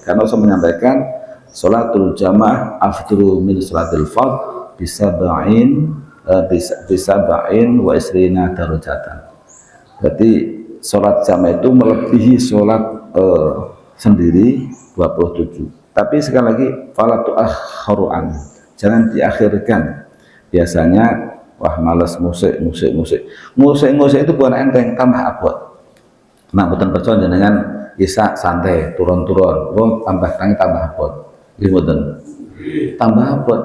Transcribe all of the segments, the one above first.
Karena saya menyampaikan sholatul jamaah afdalu min sholatil fard bisa ba'in wa isrina darajatan. Berarti sholat jamaah itu melebihi sholat sendiri 27. Tapi sekali lagi falatu akharu'an, jangan diakhirkan. Biasanya wah males musik itu bukan enteng, tambah abot. Nah bukan percaya dengan bisa santai turun-turun, tambah tangi tambah abot, gimana? Tambah abot,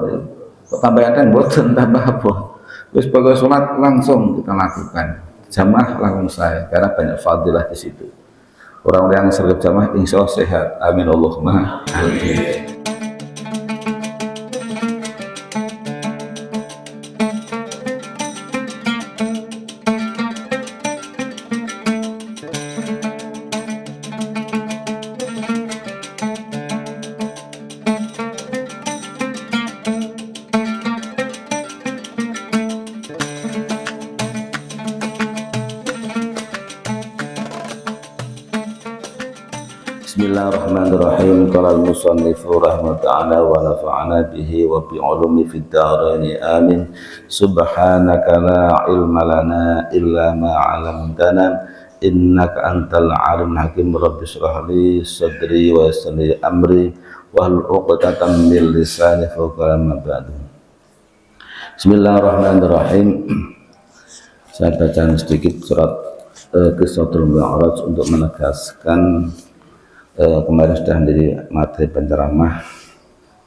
tambah enteng, boten tambah abot. Terus sebagai sholat langsung kita lakukan, jamaah langsung saya, karena banyak fadilah di situ. Orang-orang yang sergap jamaah insya Allah sehat, amin Allahumma amin. Bismillahirrahmanirrahim. Qala al-musannifu rahimahullah wa nafa'ana bihi wa bi ulumi fid dharain amin. Subhanaka la ilma lana illa ma 'allamtana innaka antal alimul hakim. Rabbi shrah li sadri wa yassir li amri wahlul 'uqdatam min lisani yafqahu ma ba'du. Bismillahirrahmanirrahim. Saya baca sedikit surat Qissatul Mi'raj untuk menegaskan kemarin sudah menjadi materi penceramah,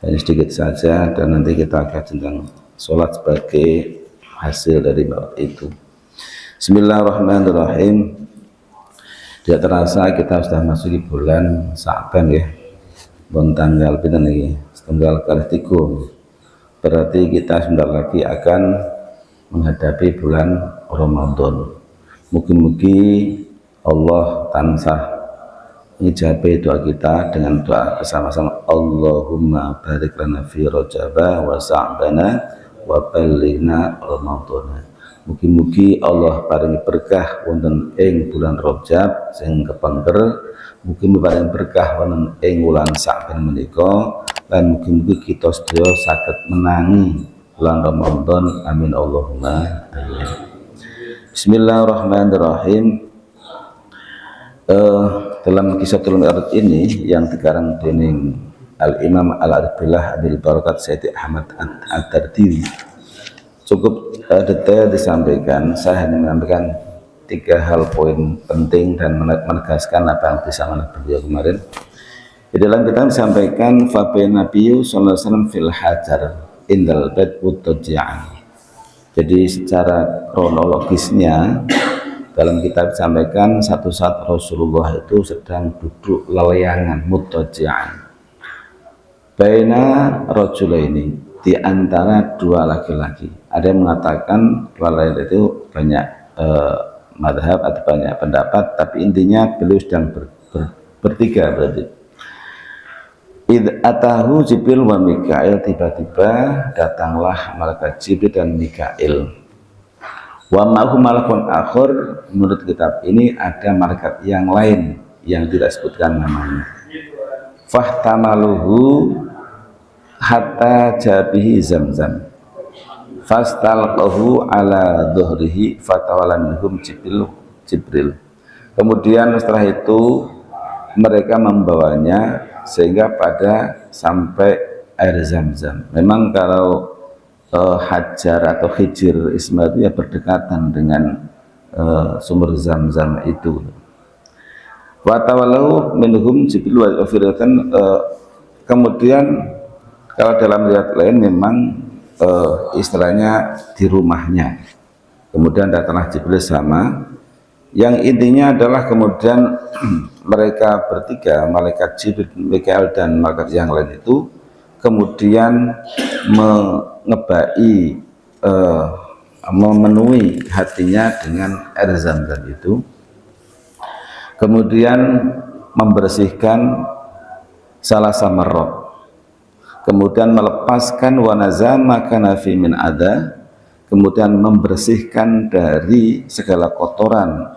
hanya sedikit saja, dan nanti kita akan tentang sholat sebagai hasil dari bab itu. Bismillahirrahmanirrahim. Tidak terasa kita sudah masuk di bulan Sa'ban ya, bon tanggal pinten iki, tanggal kali 3. Berarti kita sebentar lagi akan menghadapi bulan Ramadan. Mugi-mugi Allah tansah ijabai doa kita dengan doa bersama-sama, Allahumma barik lana fi Rajaba wa Sa'bana wa ballighna Ramadhana. Mugi-mugi Allah paringi berkah wonten ing bulan Rajab sing kepengker, mugi paring berkah wonten ing wulan Sa'ban menika, lan mugi-mugi kita sedaya saged menangi bulan Ramadan, amin Allahumma amin. Bismillahirrahmanirrahim. Dalam Qissatul Mi'raj ini yang dikarang dening Al-Imam Al-Arifillah Abil Barakat Sayyidi Ahmad Ad-Dardiwi cukup detail disampaikan. Saya hanya menyampaikan 3 hal poin penting dan menegaskan apa yang disampaikan beliau kemarin. Di dalam kita disampaikan Fabi Nabiyu sallallahu alaihi wasallam fil hajar indal bait mutajji'an. Jadi secara kronologisnya dalam kitab disampaikan satu saat Rasulullah itu sedang duduk leleangan mutajji'an baina rajulaini, di antara 2 laki-laki. Ada yang mengatakan lain itu banyak madhab atau banyak pendapat, tapi intinya beliau sedang bertiga. Berarti id atahu Jibril wa Mikail, tiba-tiba datanglah malaikat Jibril dan Mikail. Wa ma'ahu malakun akhir, menurut kitab ini ada malaikat yang lain yang tidak sebutkan namanya. Fahtamaluhu hatta jabihi Zamzam fastalqahu ala dhuhrihi fatawalanhum Jibril. Kemudian setelah itu mereka membawanya sehingga pada sampai air Zamzam. Memang kalau Hajar atau Hijir Ismail itu ya berdekatan dengan sumber Zamzam itu. Wa tawallahu minhum Jibril wa firatan. Kemudian kalau dalam riwayat lain memang istilahnya di rumahnya. Kemudian datanglah Jibril sama. Yang intinya adalah kemudian mereka bertiga, malaikat Jibril, Mikail dan malaikat yang lain itu kemudian memenuhi hatinya dengan air Zamzam itu, kemudian membersihkan salah samarot, kemudian melepaskan wanazama kanafi min ada, kemudian membersihkan dari segala kotoran,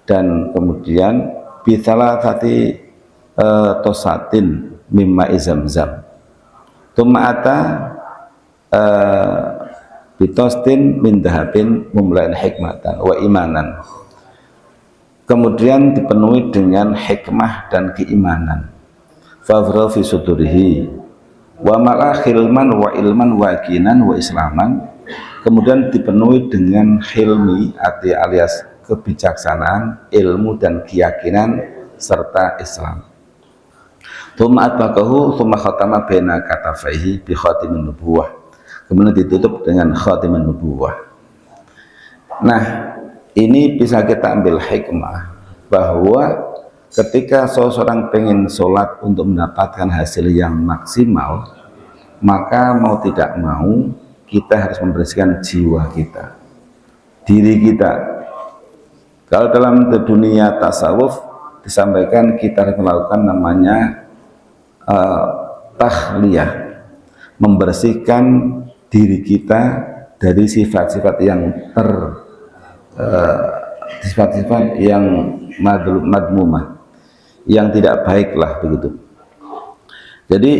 dan kemudian bitala tati tosatin mimma izamzam tumata bitostin min dahabin mumlain hikmatan wa imanan, kemudian dipenuhi dengan hikmah dan keimanan. Fafra fi sudurihi wa malah khilman wa ilman wa yakinan wa islaman, kemudian dipenuhi dengan hilmi arti alias kebijaksanaan, ilmu dan keyakinan serta Islam. Tsumma atbaqahu tsumma khatama baina katafaihi bi khatimin nubuwah, kemudian ditutup dengan khatimin nubuwah. Nah, ini bisa kita ambil hikmah bahwa ketika seseorang pengen sholat untuk mendapatkan hasil yang maksimal, maka mau tidak mau kita harus membersihkan jiwa kita, diri kita. Kalau dalam dunia tasawuf disampaikan kita harus melakukan namanya tahliyah, membersihkan diri kita dari sifat-sifat yang sifat-sifat yang madmumah, yang tidak baiklah begitu. Jadi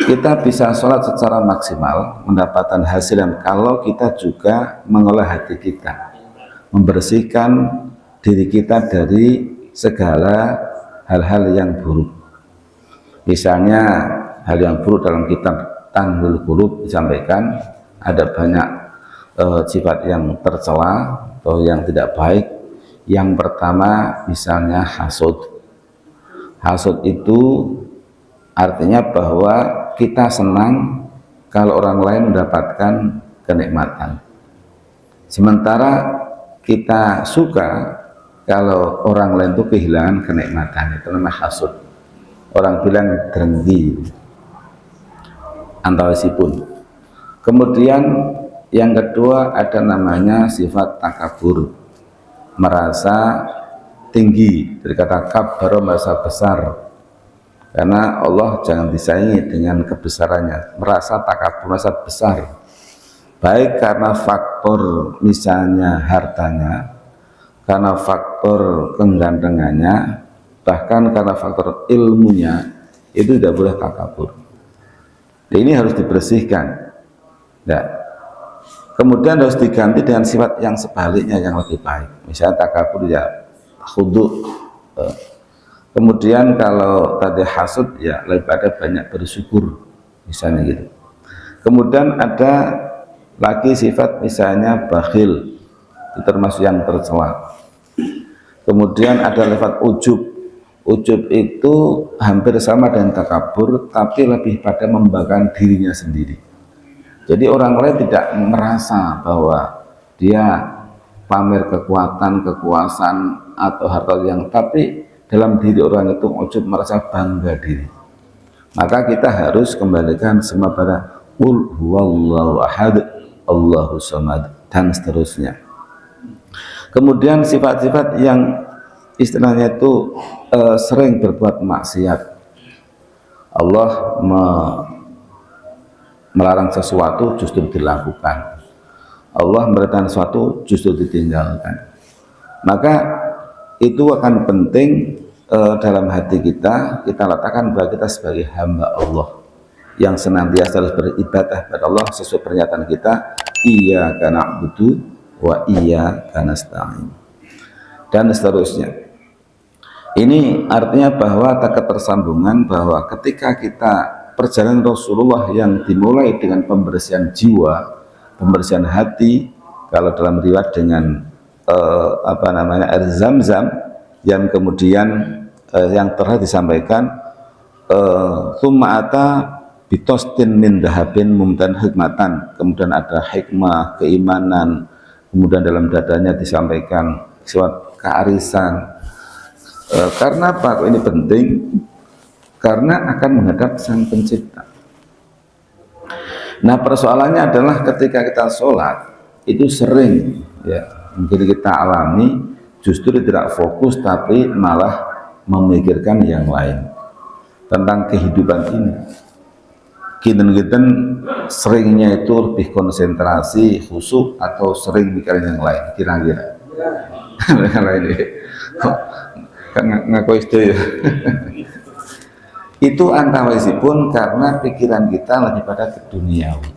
kita bisa sholat secara maksimal mendapatkan hasil yang kalau kita juga mengolah hati kita, membersihkan diri kita dari segala hal-hal yang buruk. Misalnya hal yang buruk dalam kitab Tanwirul Qulub disampaikan ada banyak sifat yang tercela atau yang tidak baik. Yang pertama misalnya hasud. Hasud itu artinya bahwa kita senang kalau orang lain mendapatkan kenikmatan, sementara kita suka kalau orang lain itu kehilangan kenikmatan. Itu namanya hasud. Orang bilang dengki antawisipun. Kemudian yang kedua ada namanya sifat takabur, merasa tinggi, dari kata kabar merasa besar, karena Allah jangan disaingi dengan kebesarannya, merasa takabur, merasa besar, baik karena faktor misalnya hartanya, karena faktor kegantengannya, bahkan karena faktor ilmunya, itu tidak boleh takabur. Nah, ini harus dibersihkan. Nah, kemudian harus diganti dengan sifat yang sebaliknya yang lebih baik. Misalnya takabur ya khudu. Kemudian kalau tadi hasud ya lebih pada banyak bersyukur, misalnya gitu. Kemudian ada lagi sifat misalnya bakhil, itu termasuk yang tercela. Kemudian ada sifat ujub. Ujub itu hampir sama dengan takabur, tapi lebih pada membanggakan dirinya sendiri. Jadi orang lain tidak merasa bahwa dia pamer kekuatan, kekuasaan atau harta yang, tapi dalam diri orang itu ujub, merasa bangga diri. Maka kita harus kembalikan semua pada qul huwallahu ahad, Allahu samad, dan seterusnya. Kemudian sifat-sifat yang istilahnya itu sering berbuat maksiat. Allah melarang sesuatu justru dilakukan, Allah memerintahkan sesuatu justru ditinggalkan. Maka itu akan penting dalam hati kita letakkan bahwa kita sebagai hamba Allah yang senantiasa harus beribadah kepada Allah sesuai pernyataan kita, iyyaka na'budu wa iyyaka nasta'in, dan seterusnya. Ini artinya bahwa ada ketersambungan bahwa ketika kita perjalanan Rasulullah yang dimulai dengan pembersihan jiwa, pembersihan hati, kalau dalam riwayat dengan air zam-zam, yang kemudian yang terakhir disampaikan tsumma ata bitostin min dahabin mumtan hikmatan, kemudian ada hikmah, keimanan, kemudian dalam dadanya disampaikan sifat kearisan. Karena apa ini penting? Karena akan menghadap Sang Pencipta. Nah, persoalannya adalah ketika kita sholat itu sering ya mungkin kita alami justru tidak fokus, tapi malah memikirkan yang lain tentang kehidupan ini. Kita seringnya itu lebih konsentrasi khusyuk atau sering mikirin yang lain, kira-kira. ngaku itu ya. Itu antawisipun karena pikiran kita lebih pada ke duniawi.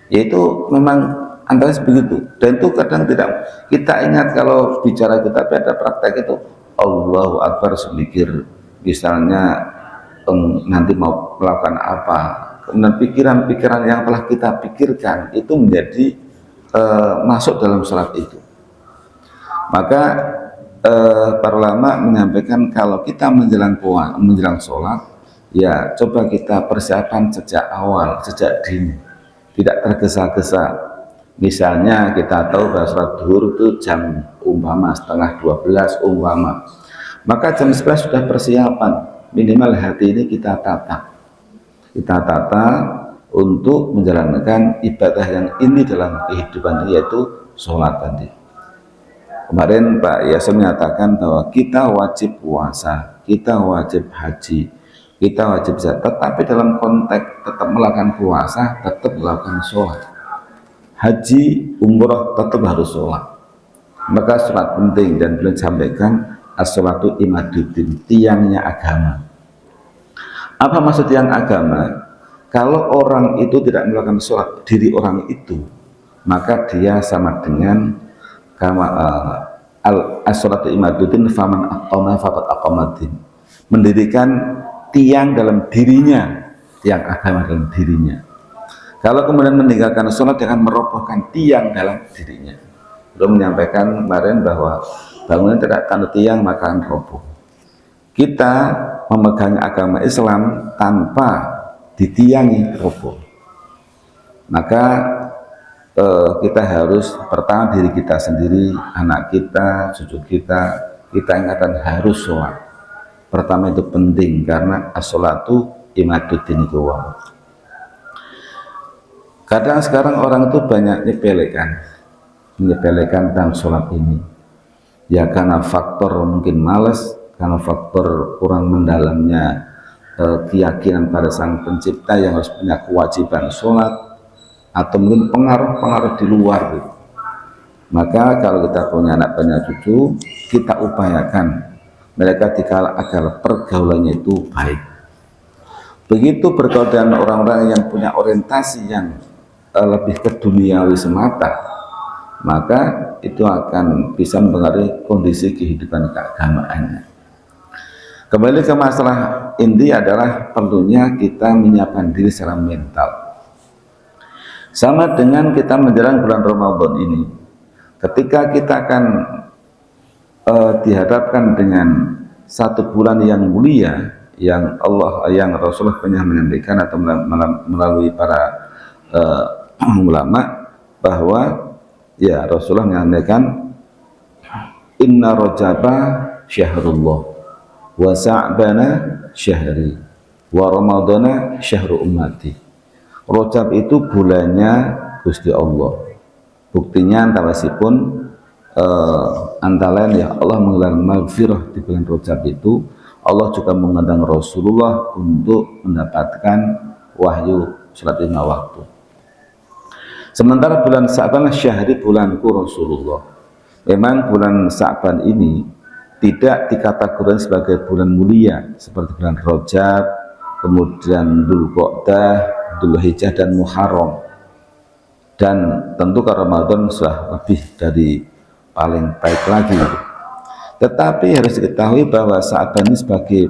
Yaitu memang antawis begitu. Dan itu kadang tidak kita ingat kalau bicara kita pada praktek itu Allahu Akbar semikir misalnya nanti mau melakukan apa. Kemudian pikiran-pikiran yang telah kita pikirkan itu menjadi masuk dalam salat itu. Maka para ulama menyampaikan kalau kita menjelang sholat, ya coba kita persiapan sejak awal, sejak dini, tidak tergesa-gesa. Misalnya kita tahu bahwa sholat duhur itu jam umpama setengah 12 umpama, maka jam 11 sudah persiapan, minimal hati ini kita tata untuk menjalankan ibadah yang ini dalam kehidupan, yaitu sholat tadi. Kemarin Pak Yasin menyatakan bahwa kita wajib puasa, kita wajib haji, kita wajib zakat, tapi dalam konteks tetap melakukan puasa, tetap melakukan sholat. Haji, umroh tetap harus sholat. Maka sholat penting, dan beliau sampaikan as-sholatu imaduddin, tiangnya agama. Apa maksud tiang agama? Kalau orang itu tidak melakukan sholat diri orang itu, maka dia sama dengan as-sholatu imaduddin faman aqama faqad aqamaddin, mendirikan tiang dalam dirinya, tiang agama dalam dirinya. Kalau kemudian meninggalkan sholat, dia akan merobohkan tiang dalam dirinya. Belum menyampaikan kemarin bahwa bangunan tidak tanda tiang maka akan roboh. Kita memegang agama Islam tanpa ditiangi roboh. Maka kita harus pertama diri kita sendiri, anak kita, cucu kita ingatkan harus sholat. Pertama itu penting karena as-sholatu imaduddin itu. Kadang sekarang orang itu banyak menyepelekan tentang sholat ini. Ya karena faktor mungkin malas, karena faktor kurang mendalamnya keyakinan pada sang pencipta yang harus punya kewajiban sholat, atau mungkin pengaruh-pengaruh di luar gitu. Maka kalau kita punya anak, punya cucu, kita upayakan mereka dikala agar pergaulannya itu baik. Begitu bergaul dengan orang-orang yang punya orientasi yang lebih ke duniawi semata, maka itu akan bisa mempengaruhi kondisi kehidupan keagamaannya. Kembali ke masalah inti adalah perlunya kita menyiapkan diri secara mental. Sama dengan kita menjelang bulan Ramadan ini, ketika kita akan dihadapkan dengan satu bulan yang mulia, yang Rasulullah pernah menyampaikan atau melalui para ulama, bahwa ya Rasulullah menyampaikan inna rajaba syahrullah wa sa'bana syahri wa ramadana syahru ummati. Rajab itu bulannya Gusti Allah. Buktinya antawasipun antara lain ya Allah menggelar maghfirah di bulan Rajab itu, Allah juga mengundang Rasulullah untuk mendapatkan wahyu salat 5 waktu. Sementara bulan Sa'ban syahri, bulanku Rasulullah. Memang bulan Sa'ban ini tidak dikategorikan sebagai bulan mulia seperti bulan Rajab, kemudian Dzulqa'dah, Dzulhijjah dan Muharram, dan tentu ke Ramadan sudah lebih dari paling baik lagi. Tetapi harus diketahui bahwa Sa'ban ini sebagai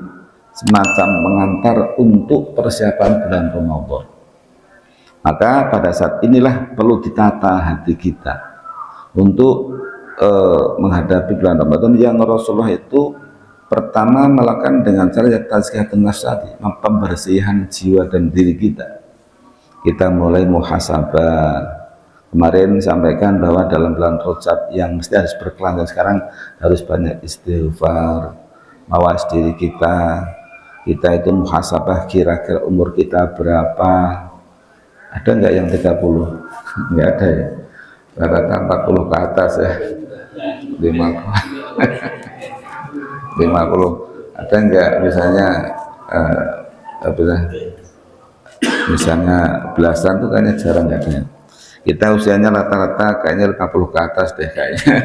semacam pengantar untuk persiapan bulan Ramadan. Maka pada saat inilah perlu ditata hati kita untuk menghadapi bulan Ramadan yang Rasulullah itu pertama melakukan dengan cara tazkiyatun nafs tadi, pembersihan jiwa dan diri kita. Kita mulai muhasabah. Kemarin sampaikan bahwa dalam bulan Rajab yang mesti harus berkelanjutan sekarang harus banyak istighfar, mawas diri kita. Kita itu muhasabah kira-kira umur kita berapa. Ada enggak yang 30? Enggak ada ya. Rata-rata 40 ke atas ya. 50. Ada enggak misalnya misalnya belasan tuh kayaknya jarang nggak ada. Kita usianya rata-rata kayaknya 50 ke atas deh kayaknya.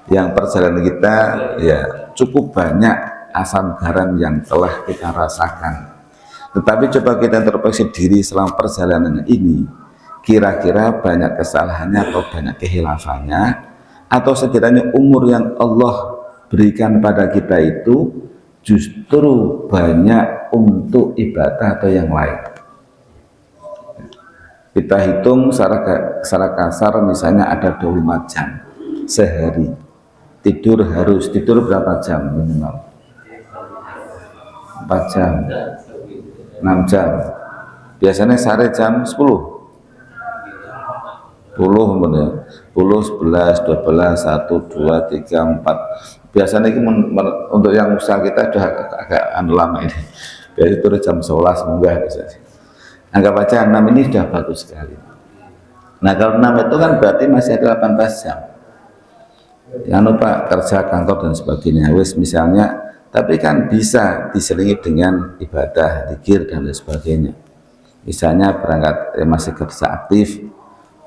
yang perjalanan kita ya cukup banyak asam garam yang telah kita rasakan. Tetapi coba kita introspeksi diri selama perjalanan ini, kira-kira banyak kesalahannya atau banyak kehilafannya, atau sekiranya umur yang Allah berikan pada kita itu justru banyak untuk ibadah atau yang lain. Kita hitung secara kasar, misalnya ada 24 jam sehari, harus tidur berapa jam minimal? 4 jam, 6 jam, biasanya sehari jam 10 bener. 10, 11, 12, 1, 2, 3, 4. Biasanya ini untuk yang usaha kita sudah agak lama ini. Biasanya itu jam 11 munggah bisa. Anggap aja 6 ini sudah bagus sekali. Nah kalau 6 itu kan berarti masih ada 18 jam. Jangan lupa kerja kantor dan sebagainya. Wis misalnya, tapi kan bisa diselingi dengan ibadah, zikir dan lain sebagainya. Misalnya berangkat masih kerja aktif,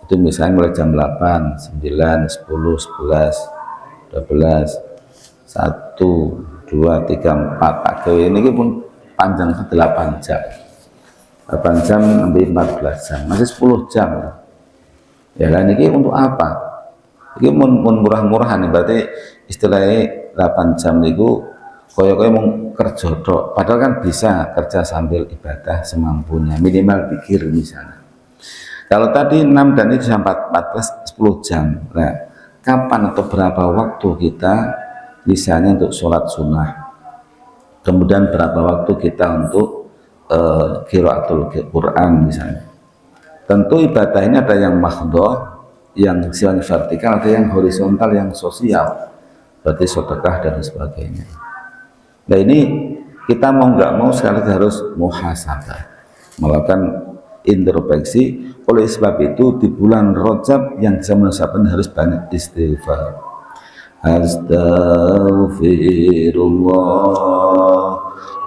itu misalnya mulai jam 8, 9, 10, 11, 12, 1, 2, 3, 4. Ini pun panjang ke 8 jam. 8 jam sampai 14 jam, masih 10 jam. Ya kan, ini untuk apa? Ini murah-murahan, berarti istilahnya 8 jam itu koyo-koyo mau kerja dok. Padahal kan bisa kerja sambil ibadah semampunya, minimal pikir misalnya. Kalau tadi 6 dan itu sampai 14, 10 jam. Nah, kapan atau berapa waktu kita misalnya untuk sholat sunnah, kemudian berapa waktu kita untuk qiraatul Quran misalnya. Tentu ibadah ini ada yang mahdhah, yang sifatnya vertikal, ada yang horizontal, yang sosial, berarti sedekah dan sebagainya. Nah ini kita mau nggak mau sekali harus muhasabah, melakukan introspeksi. Oleh sebab itu di bulan Rajab yang bisa mengucapkan harus banyak istighfar. Astaghfirullah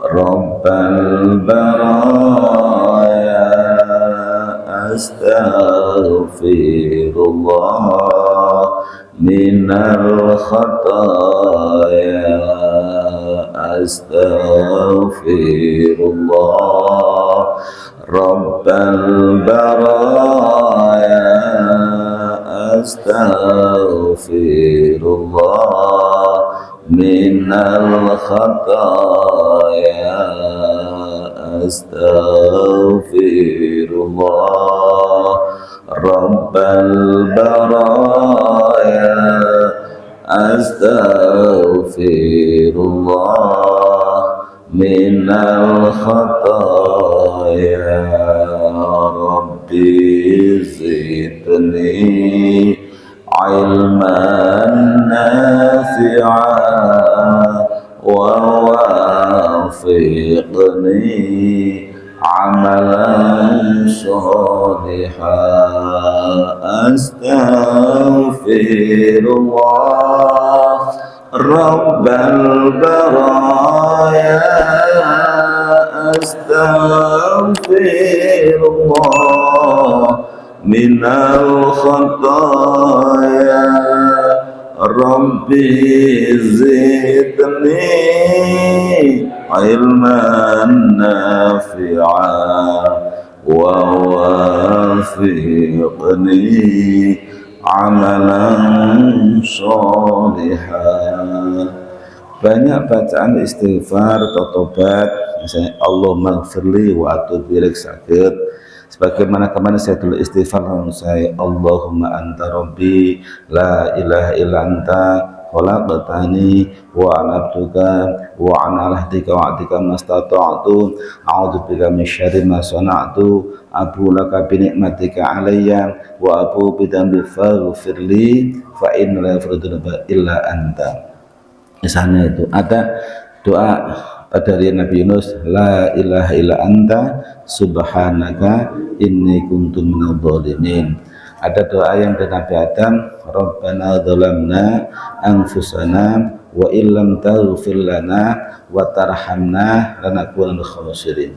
Rabbal baraya, astaghfirullah minal khataya, astaghfirullah Rabbal baraya, astaghfirullah minal khataya, astaghfirullah Rabbal baraya, astaghfirullah minal khataya. Rabbi zidni ilman nafi'an wa wafiqni amalan sholihan. Astaghfirullah Rabbal baraya, astaghfirullah minal khataya. Rabbi zidni ilman nafi'an wa wafiqni amalan sholihan. Banyak bacaan istighfar atau tobat, misalnya Allahumma ighfirli wa atubu ilaik sakit. Sebagaimana kemarin saya tulis istighfar, saya Allahumma anta rabbi la ilaha illa anta khalaqtani wa ana abduka wa ana ahdika wa ahdika mastata'tu a'udzu bika min syarri ma sana'tu abu laka bi ni'matika alayya wa abu bi dhanbi faghfirli fa inna la yaghfiru illa anta. Misalnya itu ada doa dari Nabi Yunus, la ilaha illa anta subhanaka inni kuntu minadh dhalimin. Ada doa yang dari Nabi Adam, Rabbana dzalamna anfusana wa illam taghfir lana wa tarhamna lanakunanna khasirin.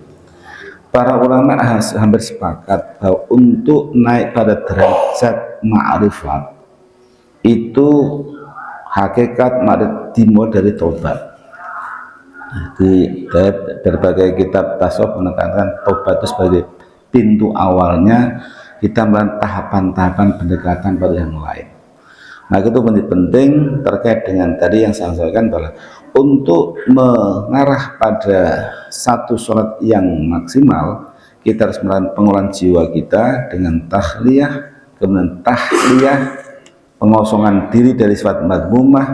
Para ulama hampir sepakat bahwa untuk naik pada derajat ma'rifat itu hakikat makna dimulai dari tobat. Di berbagai kitab tasawuf menekankan tobat itu sebagai pintu awalnya kita melakukan tahapan-tahapan pendekatan pada yang lain. Nah itu penting terkait dengan tadi yang saya sampaikan bahwa untuk mengarah pada satu sholat yang maksimal kita harus melakukan pengolahan jiwa kita dengan tahliyah, kemudian tahliyah, pengosongan diri dari sifat madmumah,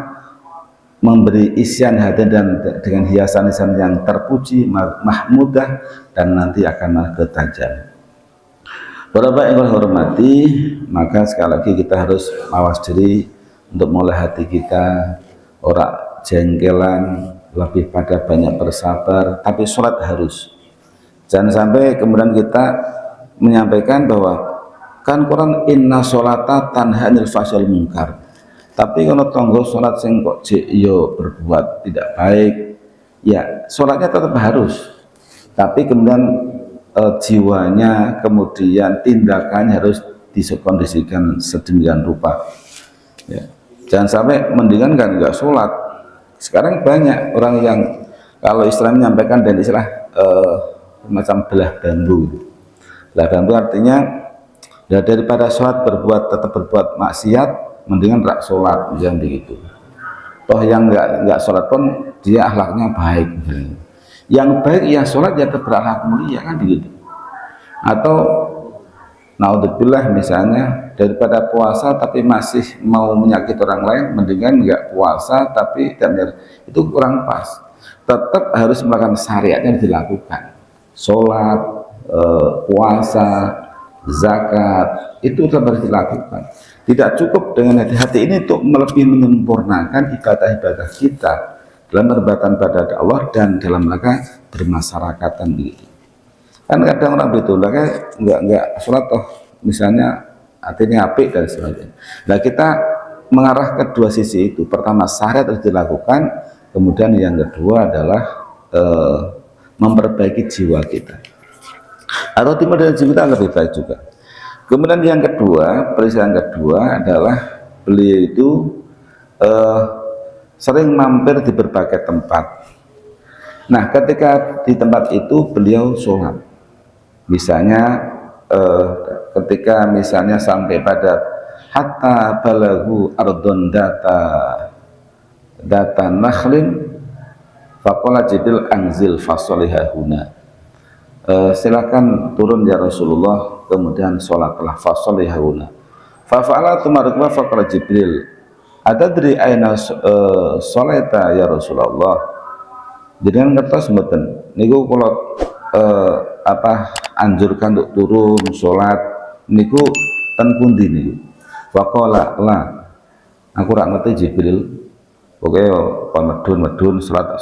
memberi isian hati dan dengan hiasan-hiasan yang terpuji, mahmudah, dan nanti akan ketajam. Bapak yang hormati, maka sekali lagi kita harus mawas diri untuk mulai hati kita orang jengkelan, lebih pada banyak bersabar, tapi sholat harus. Jangan sampai kemudian kita menyampaikan bahwa kan Quran inna sholata tanha anil fahsyail munkar. Tapi kalau tonggo sholat sing kok yo berbuat tidak baik, ya sholatnya tetap harus. Tapi kemudian jiwanya, kemudian tindakannya harus dikondisikan sedemikian rupa. Ya. Jangan sampai mendingan kan nggak sholat. Sekarang banyak orang yang kalau Islam menyampaikan dan istilah macam belah bambu. Belah bambu artinya ya, daripada sholat tetap berbuat maksiat, mendingan rak sholat, yang begitu. Toh yang nggak sholat pun dia akhlaknya baik. Yang baik yang sholat ya tetap berakhlak mulia kan begitu. Atau naudzubillah misalnya daripada puasa tapi masih mau menyakiti orang lain, mendingan nggak puasa tapi itu kurang pas. Tetap harus melakukan syariatnya dilakukan. Sholat, puasa, zakat itu tetap harus dilakukan. Tidak cukup dengan hati-hati ini untuk lebih menyempurnakan ibadah-ibadah kita dalam perbuatan pada Allah dan dalam rangka bermasyarakatan begitu. Kan kadang orang begitu, enggak sholat toh misalnya artinya apik dan sebagainya. Nah kita mengarah ke dua sisi itu. Pertama syariat harus dilakukan, kemudian yang kedua adalah memperbaiki jiwa kita. Atau timur dari jiwa kita lebih baik juga. Kemudian yang kedua, peristiwa yang kedua adalah beliau itu sering mampir di berbagai tempat. Nah, ketika di tempat itu beliau sholat, misalnya ketika misalnya sampai pada hatta balagu ardon data nakhlin faqala Jibril anzil fasolihahuna. Silakan turun ya Rasulullah, kemudian sholatlah fasolihahuna. Fafa'ala tumarukma faqala Jibril adadri aina sholaita ya Rasulullah. Jadi kan ngertos mboten niku kula anjurkan untuk turun sholat niku ten pundi niku. Faqala la aku ora ngerti Jibril. Pokoke medun salat.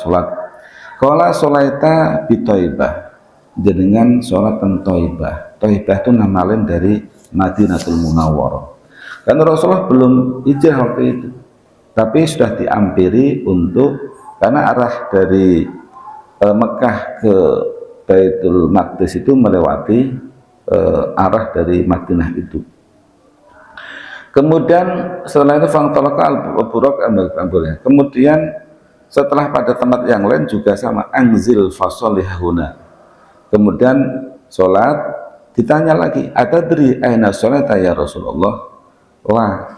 Qala sholaita bi Thaibah. Jenengan sholat ten Thaibah. Thaibah itu nama lain dari Madinatul Munawwarah. Karena Rasulullah belum hijrah waktu itu, tapi sudah diampiri karena arah dari Mekah ke Baitul Maqdis itu melewati arah dari Madinah itu. Kemudian setelah itu fangtolaka al-buraq ambilnya. Kemudian setelah pada tempat yang lain juga sama anzil fasolihahuna. Kemudian sholat ditanya lagi adadri aina sholata ya Rasulullah. Wah,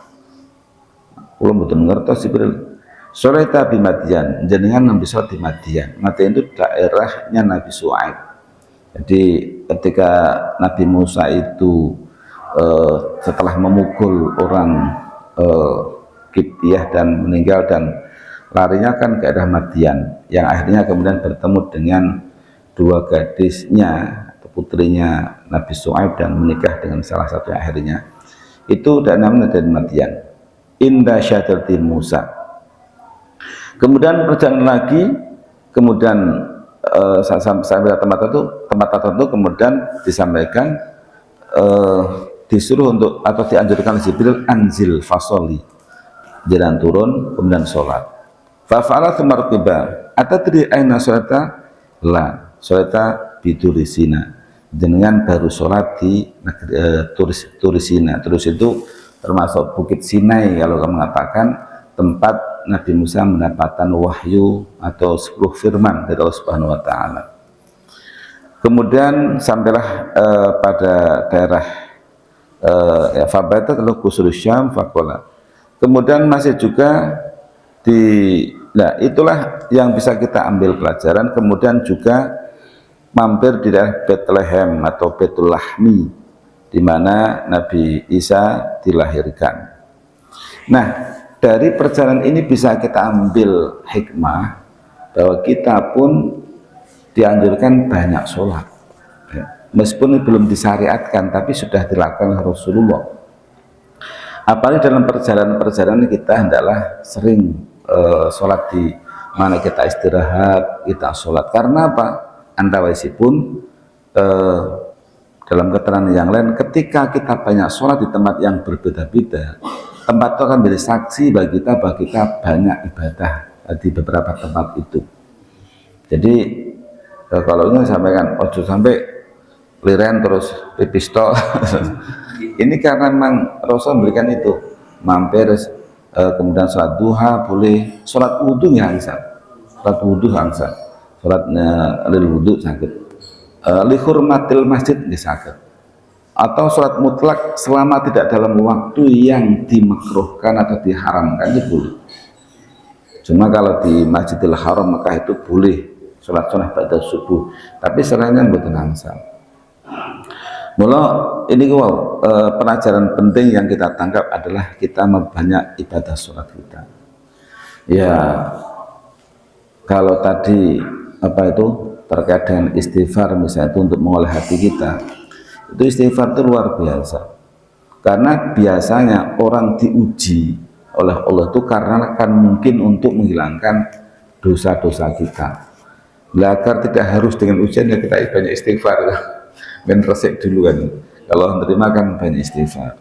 belum betul ngertos Jibril. Sholata bi Madian, jenengan nabi sholat di Madian. Madian itu daerahnya Nabi Syuaib. Jadi ketika Nabi Musa itu setelah memukul orang Kiptiyah dan meninggal dan larinya kan ke daerah Madian, yang akhirnya kemudian bertemu dengan dua gadisnya atau putrinya Nabi Syuaib dan menikah dengan salah satu akhirnya. Itu namanya dari Madian. Indah syadati Musa. Kemudian perjalanan lagi, kemudian sampai tempat tertentu, kemudian disampaikan disuruh untuk atau dianjurkan Jibril anzil fasoli, jalan turun kemudian sholat. Fa'ala tumarqiba atadri aina sholata la sholata bidurisina. Dengan baru sholat di Turisina. Terus itu termasuk Bukit Sinai kalau kamu mengatakan tempat Nabi Musa mendapatkan wahyu atau 10 firman dari Allah Subhanahu wa taala. Kemudian sampailah pada daerah Fabata kalau Qusur Syam Fakola. Kemudian masih juga nah itulah yang bisa kita ambil pelajaran. Kemudian juga mampir di daerah Bethlehem atau Betul Lahmi, di mana Nabi Isa dilahirkan. Nah, dari perjalanan ini bisa kita ambil hikmah bahwa kita pun dianjurkan banyak sholat, meskipun belum disyariatkan tapi sudah dilakukan oleh Rasulullah. Apalagi dalam perjalanan kita hendaklah sering sholat di mana kita istirahat, kita sholat. Karena apa? Antawisipun dalam keterangan yang lain, ketika kita banyak sholat di tempat yang berbeda-beda, tempat itu akan menjadi saksi bagi kita banyak ibadah di beberapa tempat itu. Jadi kalau ini sampaikan, ojo sampai liren terus pipis tok. Ini karena memang Rasul memberikan itu, mampir kemudian sholat duha boleh, sholat wudhu hangsa, sholat wudhu hangsa, sholatnya lil wudhu sakit, lihurmatil masjid sakit, atau sholat mutlak selama tidak dalam waktu yang dimakruhkan atau diharamkan itu boleh. Cuma kalau di Masjidil Haram Mekah itu boleh sholat sunnah pada subuh, tapi selainnya bukan hangsal. Mula ini pelajaran penting yang kita tangkap adalah kita memperbanyak ibadah sholat kita. Ya, kalau tadi apa itu terkait dengan istighfar misalnya itu untuk mengolah hati kita, itu istighfar itu luar biasa. Karena biasanya orang diuji oleh Allah itu karena akan mungkin untuk menghilangkan dosa-dosa kita. Agar tidak harus dengan ujian ya kita banyak istighfar. Ben resik dulu kan, kalau menerima kan banyak istighfar.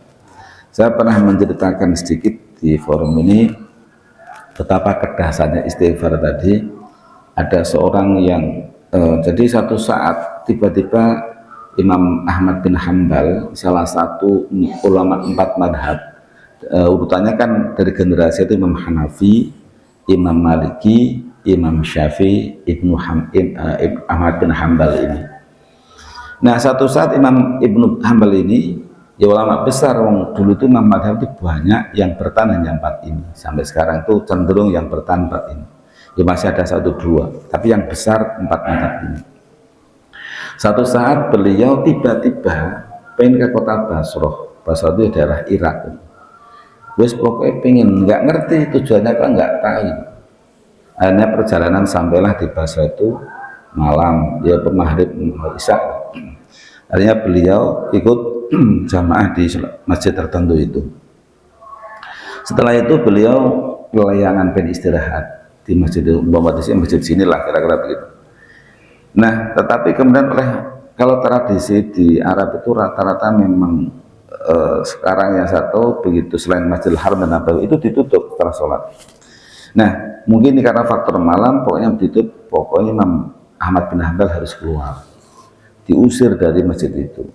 Saya pernah menceritakan sedikit di forum ini betapa kedahsyatnya istighfar tadi. Ada seorang yang jadi satu saat tiba-tiba Imam Ahmad bin Hambal, salah satu ulama 4 madhab, urutannya kan dari generasi itu Imam Hanafi, Imam Maliki, Imam Syafi'i, Ahmad bin Hambal ini. Nah, satu saat Imam Ibnu Hambal ini, ya ulama besar, dulu itu Imam madhab itu banyak yang bertahan yang 4 ini. Sampai sekarang itu cenderung yang bertahan 4 ini. Ya masih ada 1-2, tapi yang besar 4 madhab ini. Satu saat beliau tiba-tiba pengen ke kota Basrah. Basrah itu daerah Irak. Wes pokoknya pengen, nggak ngerti tujuannya kan nggak tahu. Akhirnya perjalanan sampailah di Basrah itu malam, ya maghrib isya. Akhirnya beliau ikut jamaah di masjid tertentu itu. Setelah itu beliau pelayangan pen istirahat di masjid masjid sinilah kira-kira begitu. Nah, tetapi kemudian kalau tradisi di Arab itu rata-rata memang sekarang yang satu begitu selain Masjidil Haram dan Nabawi itu ditutup setelah sholat. Nah, mungkin karena faktor malam pokoknya ditutup, pokoknya Imam Ahmad bin Hambal harus keluar, diusir dari masjid itu.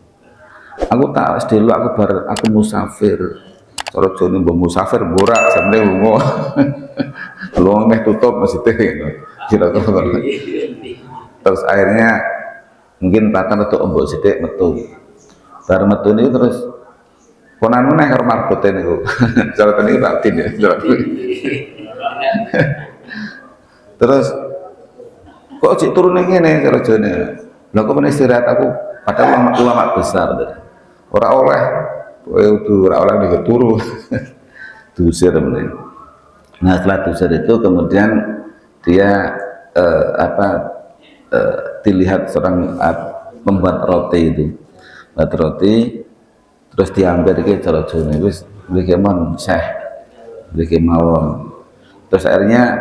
Aku tak dulu aku musafir, cara Joni musafir borak sampai lungo, lungo meh tutup masjidnya kira-kira. Terus akhirnya mungkin pelatan untuk ombok sidik metu, baru metu ini terus konan meneh karo marbote niku. Cara tadi batin ya, terus kok cik turun ngene cara jane. Lah kok men istirahat aku padahal ulama besar. Ora oleh kowe ora oleh nek turu. Diusir meneh. Nah, setelah diusir itu kemudian dia dilihat seorang membuat roti itu. Buat roti terus diambil iki cara jane wis mriki mon Syekh. Mriki mawon. Terus akhirnya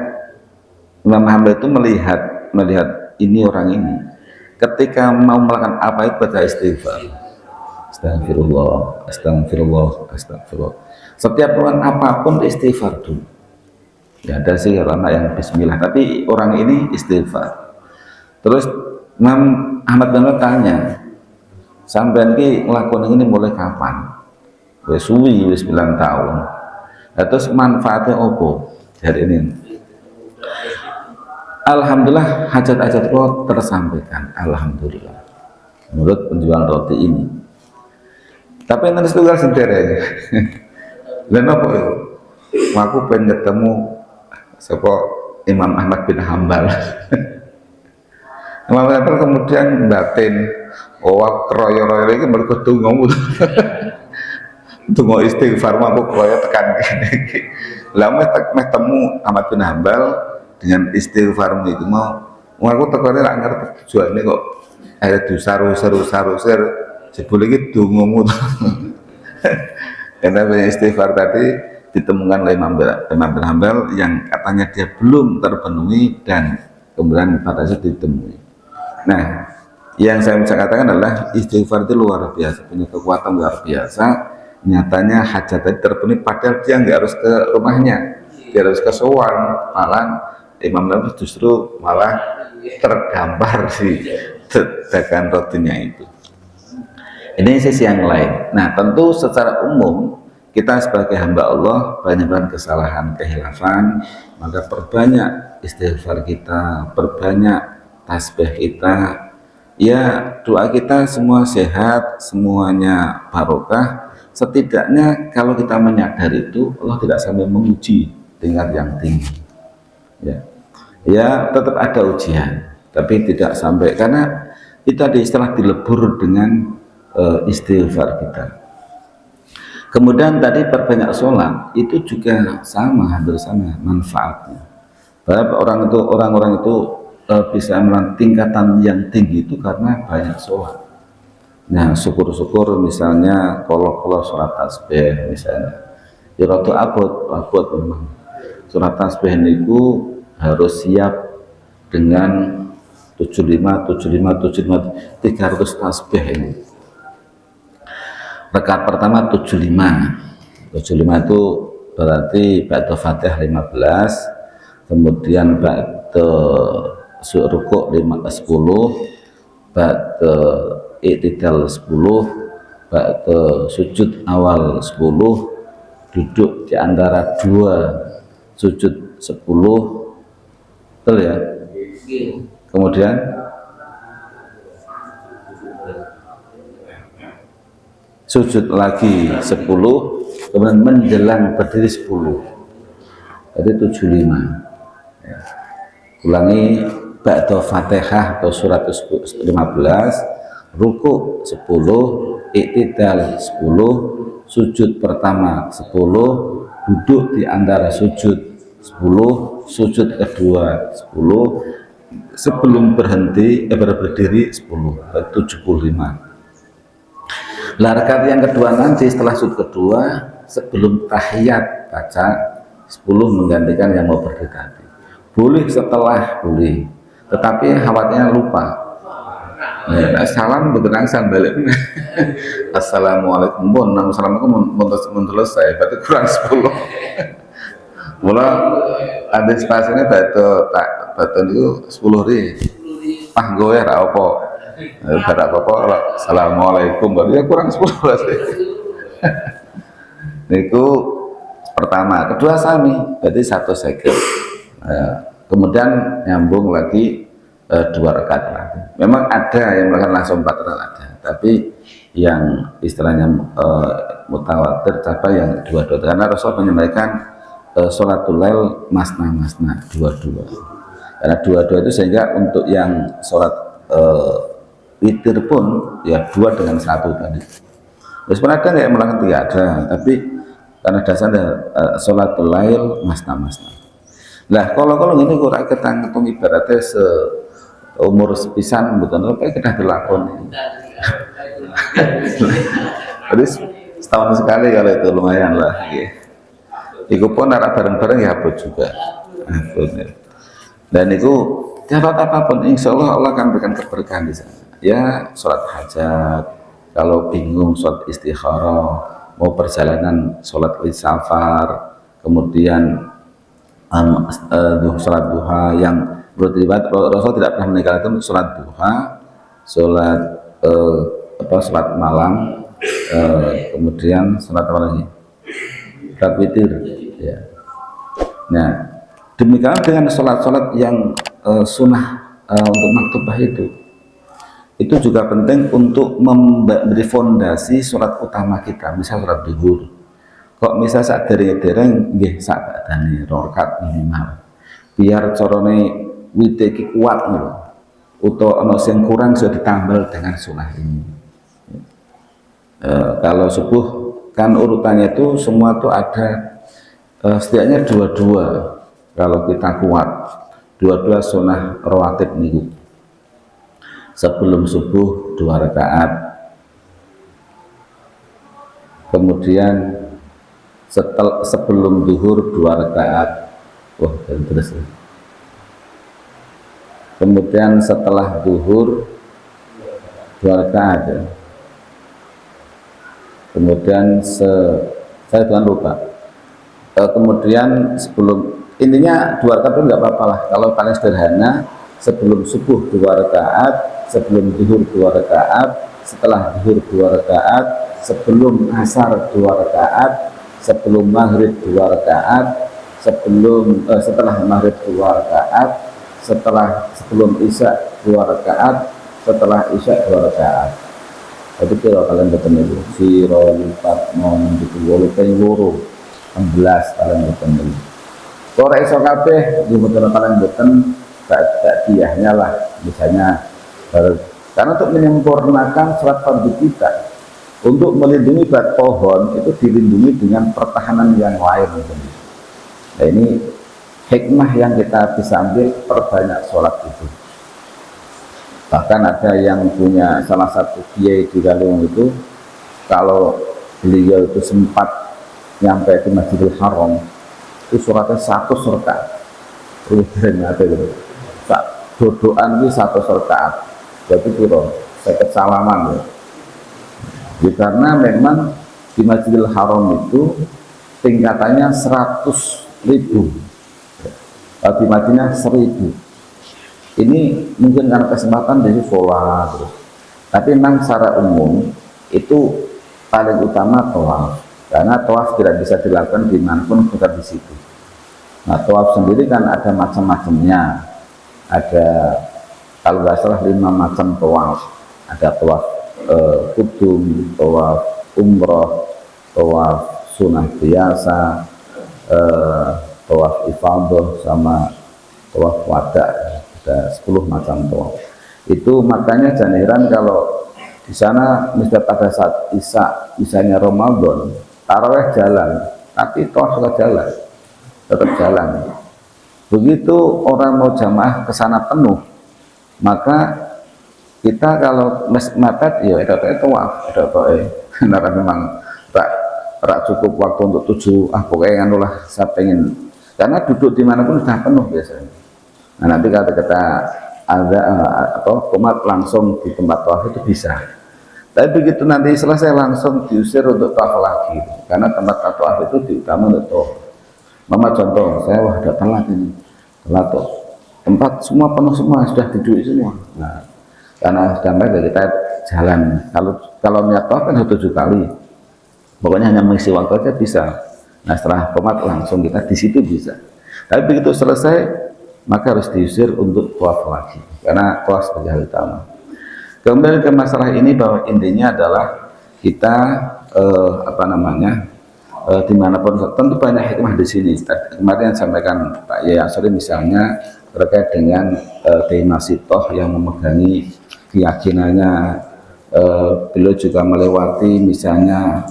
Imam Hambal itu melihat ini orang ini ketika mau melakukan apa itu baca istighfar, astagfirullah, astagfirullah, astagfirullah. Setiap melakukan apapun istighfar dulu. Ya ada sih orang yang bismillah, tapi orang ini istighfar. Terus Imam Ahmad bin Hanbal tanya, sampean ki ngelakuin ini mulai kapan? Wis suwi, wis 9 tahun. Nah, terus manfaatnya apa? hari ini. Alhamdulillah hajat-hajat kula tersampaikan, alhamdulillah. Menurut penjual roti ini. Tapi nanti setunggal sendiri. Dan apa itu? Aku pengen ketemu sapa Imam Ahmad bin Hambal. Imam Hambal kemudian batin, oh kroyo-kroyo ini mergo dongamu. Donga istighfar aku kroyo tekan kene. Lah meh temu Ahmad bin Hambal dengan istighfarmu itu mau aku tekone ra ngerti tujuane kok ada disaru-saru-saru-sar jebule iki dongamu. Karena banyak istighfar tadi ditemukan oleh Imam bin Hambal yang katanya dia belum terpenuhi dan kemudian pada saat ditemui. Nah, yang saya bisa katakan adalah istighfar itu luar biasa, punya kekuatan luar biasa. Nyatanya hajat tadi terpenuhi padahal dia nggak harus ke rumahnya, dia harus ke sowan, malah Imam Nawawi justru malah tergambar di dagangan rotinya itu. Ini sisi yang lain. Nah, tentu secara umum kita sebagai hamba Allah banyak kesalahan, kehilafan, maka perbanyak istighfar kita, perbanyak tasbih kita, ya doa kita semua sehat, semuanya barokah. Setidaknya kalau kita menyadari itu, Allah tidak sampai menguji tingkat yang tinggi. Ya tetap ada ujian, tapi tidak sampai karena kita istilah dilebur dengan istighfar kita. Kemudian tadi perbanyak sholat itu juga sama, hampir sama manfaatnya. Bahwa orang-orang itu bisa melakukan tingkatan yang tinggi itu karena banyak sholat. Nah, syukur-syukur misalnya kalau sholat tasbih misalnya, ya rada abot memang. Sholat tasbih itu harus siap dengan 300 tasbih ini. Rakaat pertama 75 itu berarti ba'da Fatihah 15, kemudian ba'da rukuk 10, ba'da i'tidal 10, ba'da sujud awal 10, duduk di antara dua sujud 10, betul ya? Kemudian sujud lagi 10, kemudian menjelang berdiri 10, jadi 75 ya. Ulangi, ba'da Fatihah atau surat 15, ruku 10, i'tidal 10, sujud pertama 10, duduk di antara sujud 10, sujud kedua 10, sebelum berdiri 10, 75. Rakaat yang kedua nanti setelah sujud kedua sebelum tahiyat baca 10 menggantikan yang mau berdiri tadi. Boleh setelah, boleh, tetapi khawatirnya lupa. Nah, salam bergerak balik. Assalamualaikum pun, assalamualaikum mun selesai, berarti kurang 10. Mula antisipasinya batu itu 10 ri. Gue ra apa. Barak apa assalamualaikum, berarti kurang 10 berarti. Niku pertama, kedua sami, berarti 1 second. Kemudian nyambung lagi 2 rakaat lagi. Memang ada yang melakukan langsung 4 rakaat ada, tapi yang istilahnya mutawatir apa yang 2-2, karena Rasul menyampaikan sholatul lail masna 2-2, karena 2-2 itu sehingga untuk yang sholat witir pun ya 2 dengan 1 tadi. Meskipun ada yang melakukan 3 ada, tapi karena dasarnya sholatul lail masna. Lah kalau ini kurang ketang ibaratnya seumur sepisan betul apa kita dilakoni. Jadi setahun sekali kalau itu lumayan lah. Iku pun arah bareng-bareng ya apa juga. Dan itu jabat apapun, insya Allah Allah akan berikan keberkahan di sana. Ya sholat hajat, kalau bingung sholat istikharah, mau perjalanan sholat safar, kemudian sholat duha yang menurut riwayat Rasul tidak pernah meninggalkan sholat duha, sholat sholat malam, kemudian sholat apa lagi? Sholat witir, ya. Nah, demikian dengan sholat-sholat yang sunnah untuk maktubah itu juga penting untuk memberi fondasi sholat utama kita, misal sholat duhur. Kok misal saat dereng-dereng nggih sak badane rakaat minimal. Biar corone wite iki kuat lho. Utawa ana sing kurang sudah ditambal dengan sunnah ini. Kalau subuh kan urutannya itu semua tuh ada setidaknya dua-dua. Kalau kita kuat dua-dua sunnah rawatib niku. Sebelum subuh 2 rakaat, kemudian sebelum duhur 2 rakaat, terus. Kemudian setelah duhur 2 rakaat, ya. Kemudian saya jangan lupa. Kemudian sebelum, intinya 2 rakaat itu nggak apa-apa lah. Kalau paling sederhana, sebelum subuh 2 rakaat, sebelum duhur 2 rakaat, setelah duhur 2 rakaat, sebelum asar 2 rakaat, sebelum maghrib 2 rakaat, setelah maghrib 2 rakaat, sebelum isya 2 rakaat, setelah isya 2 rakaat. Itu kira kalian betul itu. Siro lipat mau menjadi wolu penjuru 16 kalian betul. Kalau iso kabeh di betul kalian betul tak diahnya lah, misalnya karena untuk menyempurnakan sholat fardu kita, untuk melindungi bat pohon itu dilindungi dengan pertahanan yang lain. Nah ini hikmah yang kita bisa ambil, perbanyak sholat itu. Bahkan ada yang punya salah satu kiai di Galung itu, kalau beliau itu sempat nyampe di Masjidil Haram itu sholatnya 100 rakaat. Dodoan itu 100 rakaat. Jadi kira saya salaman ya. Karena memang di Masjidil Haram itu tingkatannya 100.000, di Madinah 1.000. Ini mungkin karena kesempatan dari sholat terus. Tapi memang secara umum itu paling utama tawaf, karena tawaf tidak bisa dilakukan dimanapun bukan di situ. Nah tawaf sendiri kan ada macam-macamnya. Ada kalau nggak salah 5 macam tawaf. Ada tawaf kudum, tawaf umroh, tawaf sunnah biasa, tawaf ifadah, sama tawaf wada. Ada 10 macam tawaf. Itu makanya jangan heran kalau di sana misalnya pada saat isya, misalnya Ramadan, taraweh jalan, tapi tawaf juga jalan, tetap jalan. Begitu orang mau jamaah ke sana penuh, maka kita kalau mepet ya itu tawaf, karena memang tak cukup waktu untuk tujuh, pokoknya anulah saya pengen, karena duduk dimanapun sudah penuh biasanya. Nah nanti kalau kita ada komat langsung di tempat tawaf itu bisa, tapi begitu nanti selesai langsung diusir untuk tawaf lagi, karena tempat tawaf itu diutama untuk tawaf. Mama contoh, saya wah udah telat ini, telat toh. Tempat semua penuh semua, sudah duduk semua. Nah, karena sudah mereka kita jalan. Kalau niat tawaf kan 7 kali, pokoknya hanya mengisi waktu aja bisa. Nah setelah komat langsung kita di situ bisa. Tapi begitu selesai, maka harus diusir untuk tawaf lagi, karena tawaf sebagai hal utama. Kembali ke masalah ini, bahwa intinya adalah kita dimanapun, tentu banyak hikmah di sini. Kemarin yang sampaikan Pak Yaya Asri misalnya terkait dengan Kiai Masitoh yang memegangi keyakinannya, beliau juga melewati misalnya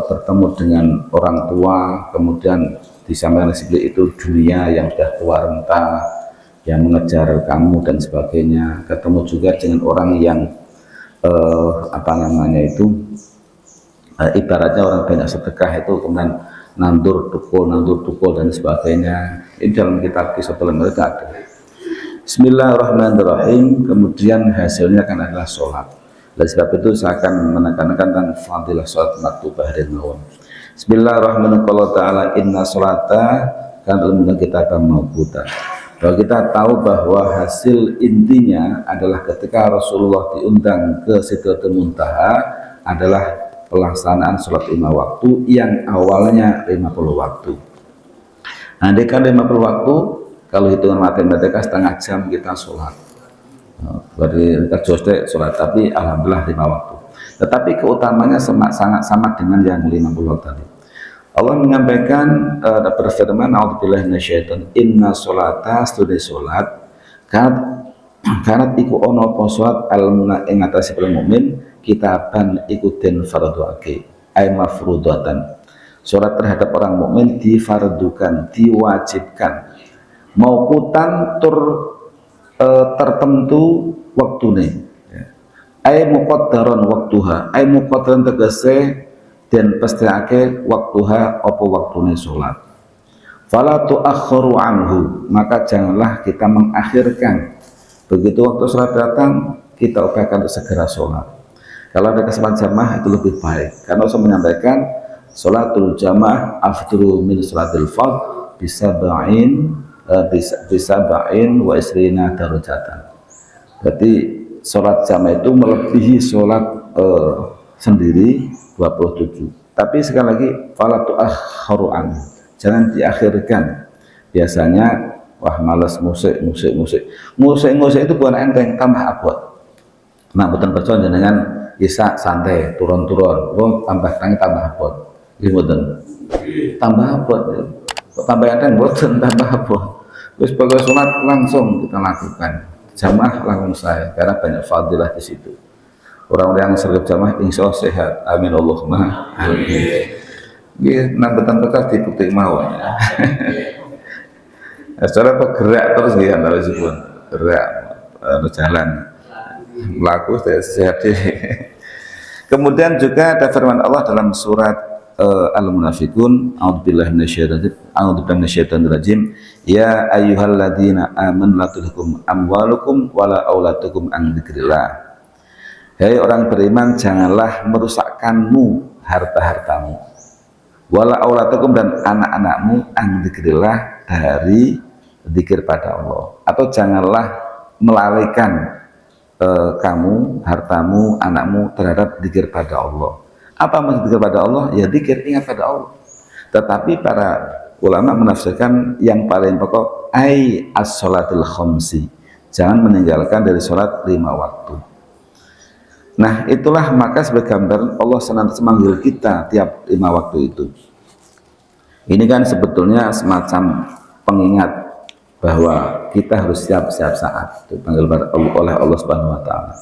bertemu dengan orang tua, kemudian disampaikan seperti itu dunia yang sudah tua renta, yang mengejar kamu dan sebagainya. Ketemu juga dengan orang yang ibaratnya orang banyak sedekah itu kemudian nandur tukul dan sebagainya. Ini dalam kitab Kisahul mereka ada. Bismillahirrahmanirrahim. Kemudian hasilnya kan adalah sholat. Oleh sebab itu saya akan menekankan tentang fadilah sholat maktubah dan mawon. Bismillahirrahmanirrahim. Qala ta'ala inna sholata kan ilmu kita akan mawbuta. Bahwa kita tahu bahwa hasil intinya adalah ketika Rasulullah diundang ke Sidratul Muntaha adalah pelaksanaan sholat 5 waktu yang awalnya 50 waktu. Andai kan 50 waktu, kalau hitungan matematika setengah jam kita sholat. Berarti kita sholat, tapi alhamdulillah 5 waktu. Tetapi keutamanya sangat sama dengan yang 50 waktu tadi. Allah menyampaikan berfirman, "A'udzubillahi minasyaitonir rajim. Inna sholata studi sholat kanat iku ono apa sholat al-muna ing atase mukmin kitaban ikutin fardhuake ay mafrudatan." Sholat terhadap orang mukmin difardukan, diwajibkan, mauqutan tur tertentu waktune. Ay muqaddaron waktuha, ay muqaddaron tegese dan pastiake waktuha apa waktune sholat. Fala tu'akhkharu anhu, maka janganlah kita mengakhirkan. Begitu waktu sholat datang, kita upayakan untuk segera sholat. Kalau ada kesempatan jamaah itu lebih baik, karena saya menyampaikan sholatul jamaah afdalu min sholatil fardh bisa ba'in wa isrina darajatan. Berarti sholat jamaah itu melebihi sholat sendiri 27. Tapi sekali lagi fala tu'akhkharu anhu, jangan diakhirkan. Biasanya wah males musik itu bukan enteng, tambah abot. Nah betul percaya dengan bisa santai turun-turun, tambah tangi tambah abot. Gimana? Tambah abot, tambah enteng boten, tambah abot. Terus pokoknya sholat langsung kita lakukan, jamaah langsung saya, karena banyak fadilah di situ. Orang-orang yang sergap jamaah insya Allah sehat, amin Allahumma amin. Gih, nambetan bekas dibukti mawon. Secara bergerak terus dia harus pun gerak jalan laku sehat. Kemudian juga ada firman Allah dalam surat Al-Munafiqun, a'udzubillahi minasyaitonir rajim, ya ayyuhalladzina amanu la tulhikum amwalukum wala auladukum an dzikrillah. Hei orang beriman, janganlah merusakkanmu harta-hartamu, wala auladukum dan anak-anakmu an dzikrillah dari zikir pada Allah, atau janganlah melalaikan kamu, hartamu, anakmu terhadap zikir pada Allah. Apa maksud zikir pada Allah? Ya zikir, ingat pada Allah. Tetapi para ulama menafsirkan yang paling pokok ai as-sholatil khamsi, jangan meninggalkan dari sholat 5 waktu. Nah itulah maka sebagai gambaran Allah senantiasa memanggil kita tiap 5 waktu itu. Ini kan sebetulnya semacam pengingat bahwa kita harus siap-siap saat dipanggil oleh Allah Subhanahu wa taala.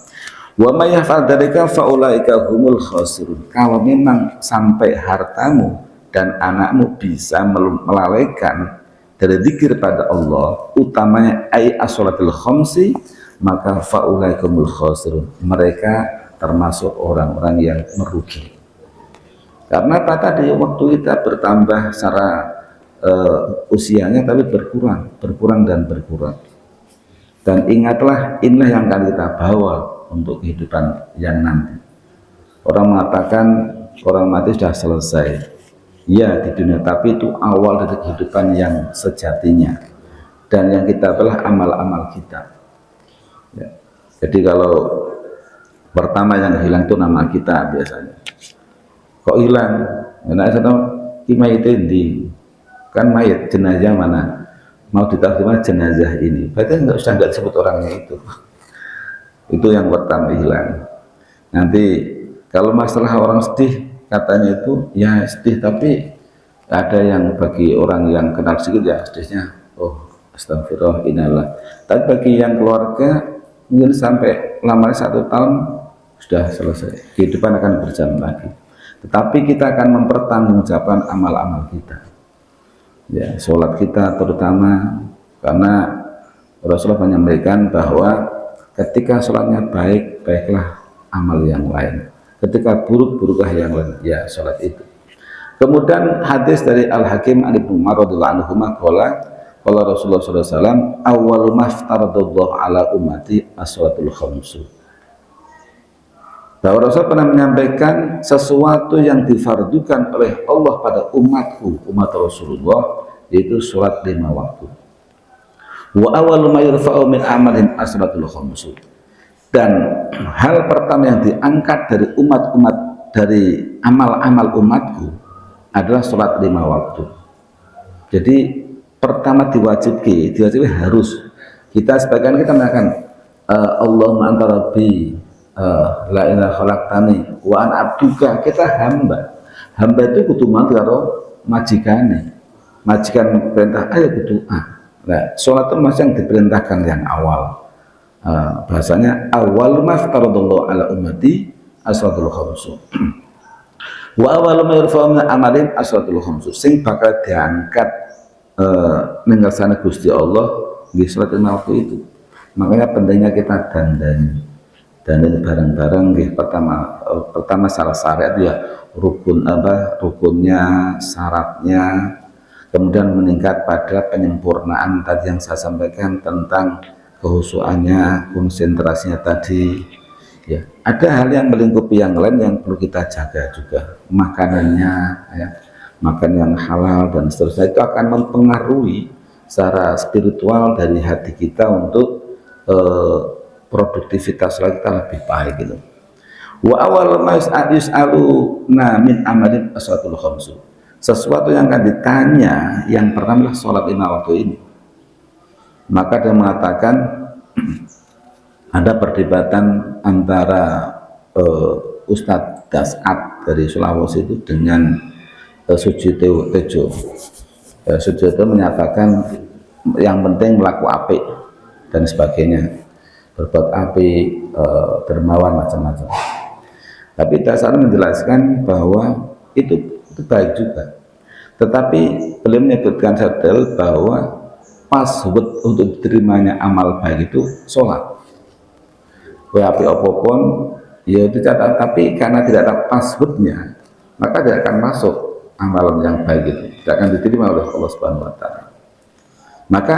Wa may yaf'al dzalika fa ulaika humul khasirun. Kalau memang sampai hartamu dan anakmu bisa melalaikan dari zikir pada Allah, utamanya ai as-sholatil khamsi, maka fa ulaika humul khasirun. Mereka termasuk orang-orang yang merugi. Karena apa tadi waktu kita bertambah secara usianya, tapi berkurang dan berkurang. Dan ingatlah, inilah yang akan kita bawa untuk kehidupan yang nanti. Orang mengatakan orang mati sudah selesai, ya di dunia, tapi itu awal dari kehidupan yang sejatinya. Dan yang kita adalah amal-amal kita. Ya. Jadi kalau pertama yang hilang itu nama kita biasanya. Kok hilang? Karena saya tahu kimai itu kan mayat, jenazah mana? Mau ditaruh di mana jenazah ini? Berarti sudah nggak disebut orangnya itu. Itu yang pertama hilang. Nanti kalau masalah orang sedih, katanya itu ya sedih, tapi ada yang bagi orang yang kenal sedikit ya sedihnya, oh astagfirullah innalillah. Tapi bagi yang keluarga mungkin sampai lamanya 1 tahun sudah selesai, kehidupan akan berjalan lagi. Tetapi kita akan mempertanggungjawabkan amal-amal kita, ya sholat kita terutama, karena Rasulullah menyampaikan bahwa ketika sholatnya baik, baiklah amal yang lain, ketika buruk, buruklah yang lain, ya sholat itu. Kemudian hadis dari Al-Hakim an Ibnu Umar radhiyallahu anhu qala Rasulullah sallallahu alaihi wasallam awwalu maftaradallahu ala ummati as-sholatul khamsu. Bahwa Rasul pernah menyampaikan sesuatu yang difardukan oleh Allah pada umatku, umat Rasulullah, yaitu sholat 5 waktu. Wa awwalu ma yurfa'u min amalin as-sholatul khamsu. Dan hal pertama yang diangkat dari umat-umat, dari amal-amal umatku adalah sholat 5 waktu. Jadi pertama diwajibi harus kita sebagian kita mengatakan Allahumma anta rabbi la ilaha khalaqtani wa an abduka, kita hamba itu kudu manut karo majikan perintah ayo kudu nah sholat itu masih yang diperintahkan yang awal. Bahasanya awal ma faradallahu ala ummati as-salatul khamsu wa awal ma yurfa'u min amalin as-salatul khamsu, sing bakal diangkat ning ngersane Gusti Allah nggih salat lima waktu itu. Makanya pentingnya kita dandani bareng-bareng nggih. Pertama salah syariat ya rukunnya, syaratnya, kemudian meningkat pada penyempurnaan tadi yang saya sampaikan tentang kehusuannya, konsentrasinya tadi ya. Ada hal yang melingkupi yang lain yang perlu kita jaga juga, makanannya ya, makan yang halal dan seterusnya, itu akan mempengaruhi secara spiritual dari hati kita untuk produktivitas kita lebih baik gitu. Wa awal ma yus'aluna min amalin as-salatul khamsu, sesuatu yang akan ditanya yang pertama adalah sholat lima waktu ini. Maka dia mengatakan ada perdebatan antara Ustadz Dasat dari Sulawesi itu dengan Sujiyo Tejo. Sujiyo menyatakan yang penting melaku apik dan sebagainya, berbuat apik, dermawan macam-macam. Tapi Dasat menjelaskan bahwa itu baik juga, tetapi beliau menyebutkan detail bahwa password untuk diterimanya amal baik itu sholat. Api apapun ya itu catat, tapi karena tidak ada passwordnya maka tidak akan masuk amalan yang baik itu, tidak akan diterima oleh Allah Subhanahu wa Ta'ala. Maka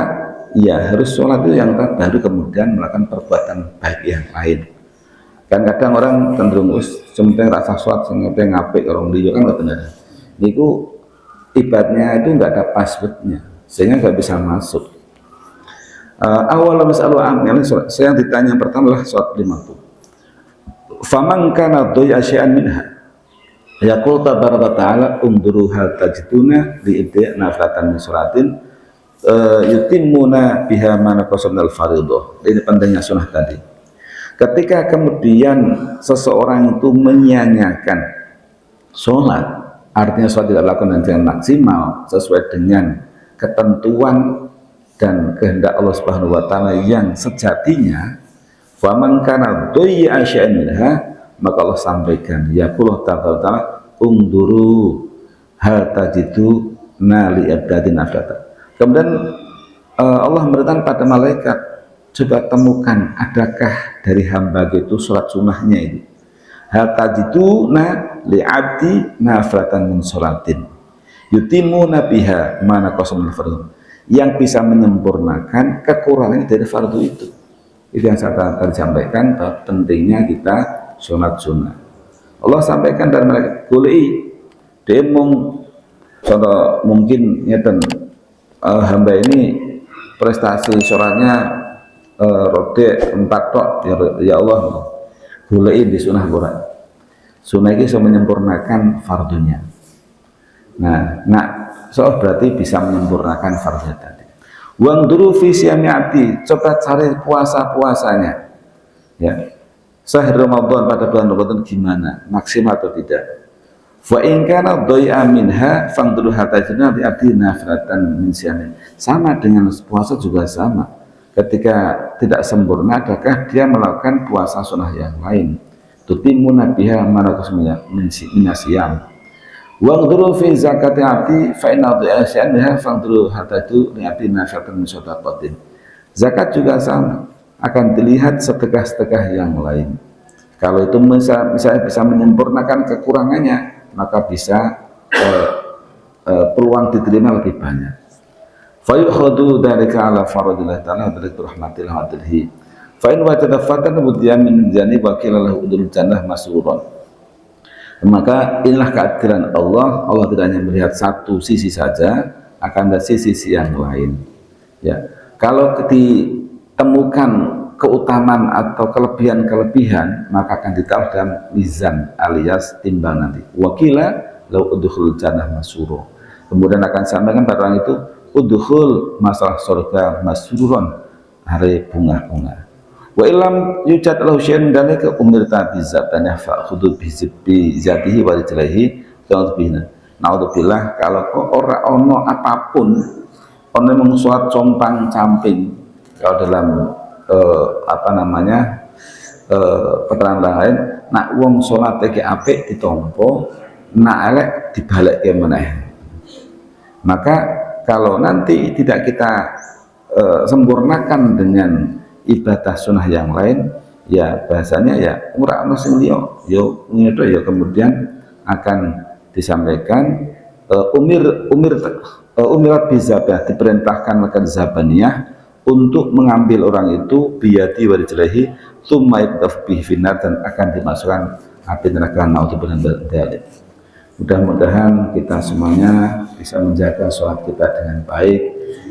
ya harus sholat itu yang baru kemudian melakukan perbuatan baik yang lain. Kan kadang orang cenderung sementing rasa sholat sementing ngapik orang dia kan nggak benar. Itu ibadahnya itu nggak ada passwordnya sehingga nggak bisa masuk. Awal masalah amal saya yang ditanya yang pertama adalah sholat lima waktu. Faman kana doya syai'an minha yaqul tabaraka ta'ala unduru hal tajiduna li ibti' naflatan min sholatin yutimmuna biha ma naqasamnal fardhu. Ini pentingnya sunnah tadi. Ketika kemudian seseorang itu menyia-nyiakan sholat, artinya sholat tidak dilakukan dengan maksimal sesuai dengan ketentuan dan kehendak Allah Subhanahu wa Ta'ala yang sejatinya, faman kana doyya syai'an minha, maka Allah sampaikan ya Allah Ta'ala unduru hal tajidu nali abdadin afdata. Kemudian Allah memberikan pada malaikat, coba temukan adakah dari hamba itu sholat sunnahnya itu, hal tajidu na li abdi naflatan min sholatin yutimuna biha mana qasamul fardhu, yang bisa menyempurnakan kekurangan dari fardu itu. Itu yang saya tadi sampaikan bahwa pentingnya kita sholat sunnah. Allah sampaikan dan mereka boleh demong contoh mungkin nyeten hamba ini prestasi sholatnya rode 4 tok ya Allah bolehin di sunnah Quran. Sunnah ini bisa menyempurnakan fardunya. Nah soal berarti bisa menyempurnakan fardunya tadi. Wang dulu fisyamiati, coba cari puasa-puasanya ya. Sahur Ramadan pada bulan Ramadan gimana, maksimal atau tidak? Fa in kana dhai'a minha fangdulu hatajna bi abdi nafilatan min syamin. Sama dengan puasa juga sama. Ketika tidak sempurna, adakah dia melakukan puasa sunnah yang lain? Tutimuna biha manakusmiya min siyam. Wangduru fi zakati abdi fa inna dhai'a syai'an minha fangdulu hataju li abdi nafilatan min shadaqatin. Zakat juga sama, akan dilihat sedekah-sedekah yang lain. Kalau itu misalnya bisa menyempurnakan kekurangannya, maka bisa peluang diterima lebih banyak. Fayukhadu dzalika ala faradillah ta'ala wa rahmatillah wa tilhi. Fa in wajada fatan mudyan min janib wa qila lahu udul jannah masruran. Maka inilah keadilan Allah. Allah tidak hanya melihat satu sisi saja, akan ada sisi yang lain. Ya, kalau ditemukan keutamaan atau kelebihan-kelebihan, maka akan ditaruh dalam mizan alias timbang nanti. Wakila lau udkhul jannah masuro. Kemudian akan sampaikan pada orang itu udkhul masalah surga masruron hari bunga-bunga. Wa ilam yujad lahu syai'un dalika umirta bi zabanihi fa khudhu bi zatihi wa rijlihi ta'udbina. Naudzubillah, kalau kok ora ono apapun, ono mung salat compang camping, kalau dalam keterangan lain, nak wong salat iki apik ditampa, nak elek dibalekke meneh. Maka kalau nanti tidak kita sempurnakan dengan ibadah sunnah yang lain, ya bahasanya ya ora ono sing liya, ya kemudian akan disampaikan umirat bizabah, diperintahkan makan zabaniyah untuk mengambil orang itu biyadi wa rijlihi tsumma yudaf bihi finnar, dan akan dimasukkan api neraka. Naudzubillah min dzalik. Mudah-mudahan kita semuanya bisa menjaga sholat kita dengan baik,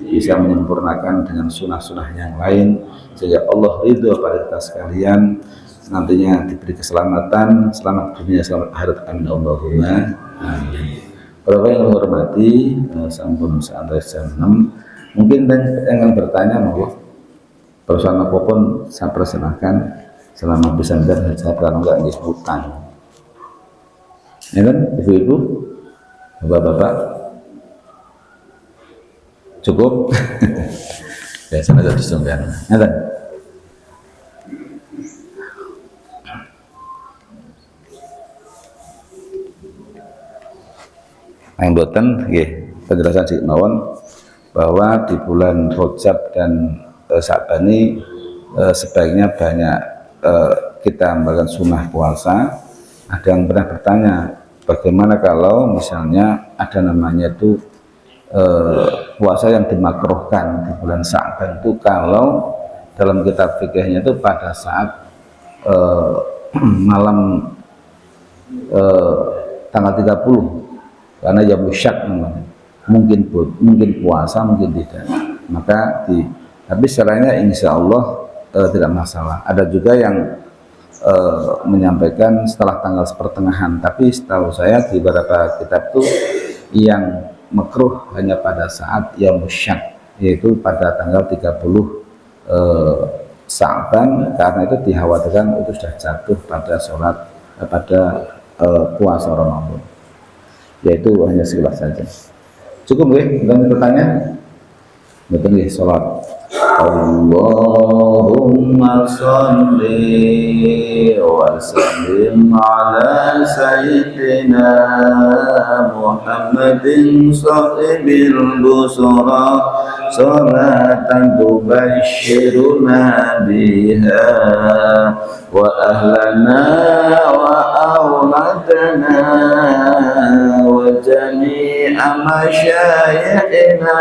bisa menyempurnakan dengan sunnah-sunnah yang lain, sehingga Allah ridho pada kita sekalian, nantinya diberi keselamatan, selamat dunia, selamat akhirat. Amin Allahumma amin. Para yang hormati, sampun sampai jam 6. Mungkin yang bertanya, monggo perusahaan apapun saya persilahkan, selama bisa dan saya kalau enggak disebutkan. Ya kan, ibu-ibu, bapak-bapak, cukup. Biasanya ada disungkan. Ya kan? Yang boten, penjelasan si mawon bahwa di bulan Rajab dan Sya'ban sebaiknya banyak kita melakukan sunnah puasa. Ada yang pernah bertanya, bagaimana kalau misalnya ada namanya itu puasa yang dimakruhkan di bulan Sya'ban itu, kalau dalam kitab fikihnya itu pada saat malam tanggal 30, karena ya musyak namanya, mungkin puasa, mungkin tidak, maka tapi setelahnya insya Allah tidak masalah. Ada juga yang menyampaikan setelah tanggal sepertengahan, tapi setahu saya di beberapa kitab itu yang makruh hanya pada saat yang musyak, yaitu pada tanggal 30 Sya'ban, karena itu dikhawatirkan itu sudah jatuh pada sholat pada puasa Ramadan. Yaitu hanya sekilas saja. Cukup dengan pertanyaan? Betul nih, sholat. Allahumma salli wa sallim ala sayyidina Muhammadin sahibil busra salatan tubashiruna biha wa ahlana wa awladana wa jami'a masyayikhina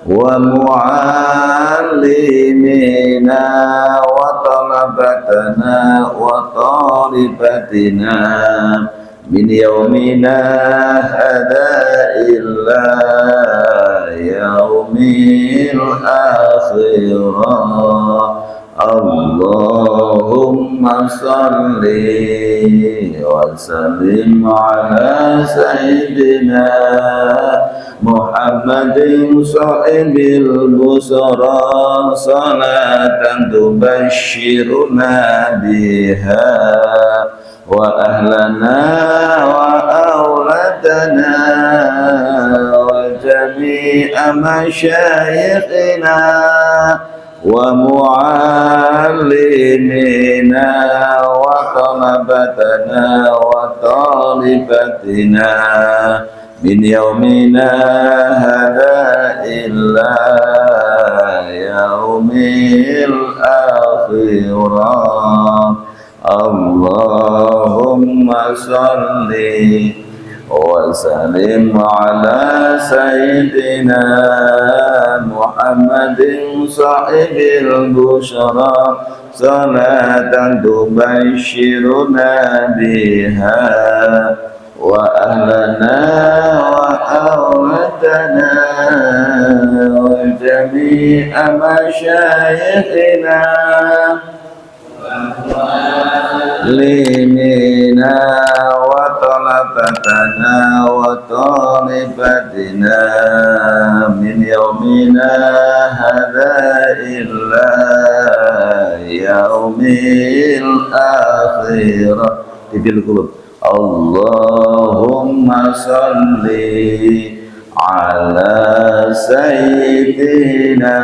wa mu'allimina wa talabatana wa talibatina min yaumina hadha illa yaumil akhirah. Allahumma salli wa sallim ala sayyidina Muhammadin sahibil busra salatan tubashiruna biha wa ahlana wa awladana wa jami'a masyayikhina wa mu'allimina wa talabatana wa talibatina min yaumina hadha illa yaumil akhirah. Allahumma salli wa sallim ala sayyidina Muhammadin sahibil busyra salatan tubashiruna biha wa ahlana wa awladana wa jami'a masyayikhina limina wa طلبتنا وطالبتنا من يومنا هذا إلا يوم الآخرة tibil qulub. Allahumma salli ala sayyidina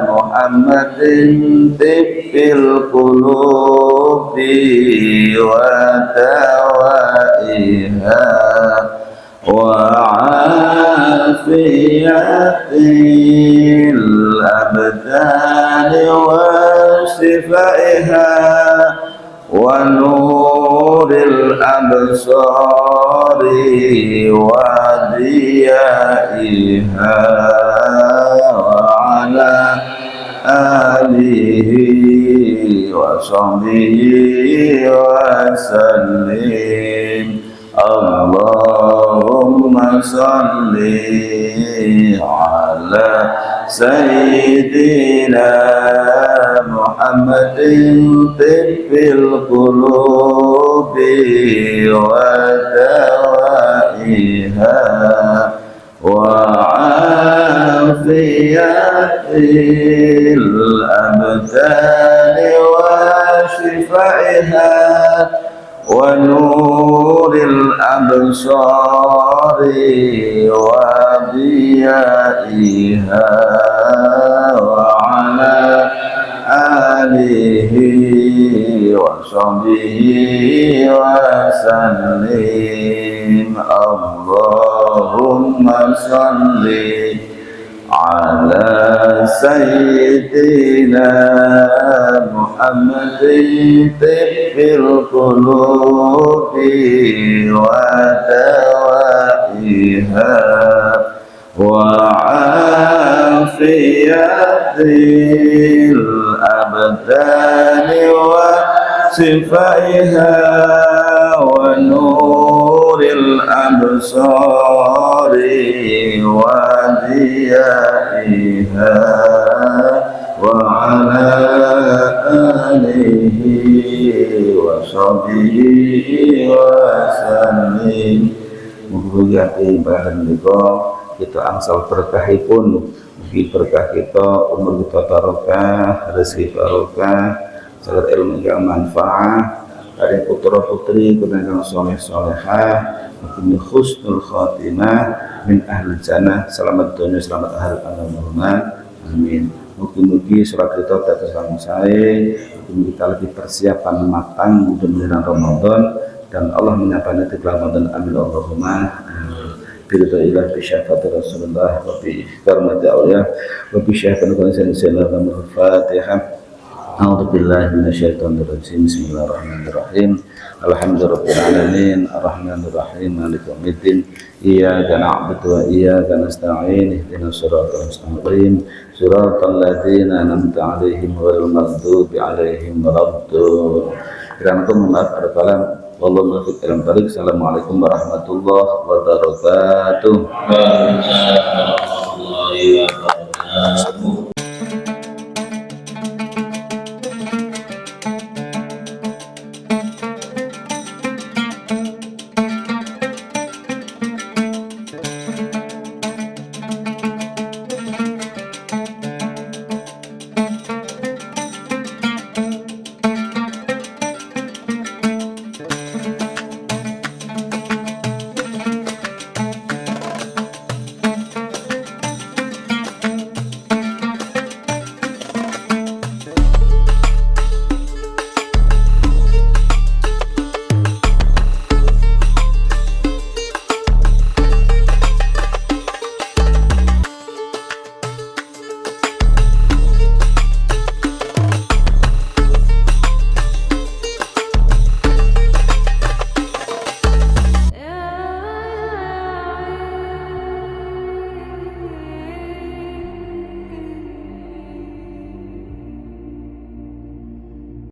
Muhammadin tibil qulubi wa dawaiha wa afiyatil abdani wa sifaiha wa nuril absari wa diyaiha wa ala alihi wa sahbihi wa sallim. Allahumma salli ala sayyidina Muhammadin tibbil qulubi wa dawaiha wa afiyatil abdani wa shifaiha wa nuril absari wa diyaiha wa ala alihi wa sahbihi wa sallim. Allahumma salli ala sayyidina Muhammadin tibbil qulubi wa dawaiha wa afiyatil abdani wa sifaiha wa nuril absari wa diyaiha wa ala alihi wa sahbihi wa sallim. Mugi-mugi ibadah menika kita angsal berkahipun, mugi berkah kita, umur kita barokah, rezeki barokah, salat ilmu yang manfaat, dari putra putri kemudian soleh solehah, mugi husnul khatimah min ahli jannah, selamat dunia selamat akhir allahumma amin. Mugi-mugi surat kita dapat selesai, mugi kita lebih persiapan matang untuk menjelang Ramadan dan Allah menyapanya di Ramadan amin allahumma amin. Bila ilah bisyafaat Rasulullah wa bi karmati awliya wa bi syafaat Rasulullah Al-Fatihah. A'udzu billahi minasyaitonir rajim. Bismillahirrahmanirrahim. Alhamdulillahirabbil alamin, arrahmanir rahim, maliki yaumiddin. Iyyaka na'budu wa iyyaka nasta'in. Ihdinas siratal mustaqim. Siratal ladzina an'amta 'alaihim ghairil maghdubi alaihim waladdallin. Kiranakum maaf ada kalam. Wallahu muwaffiq ila thariq. Assalamualaikum warahmatullahi wabarakatuh. Waalaikumsalam warahmatullahi wabarakatuh.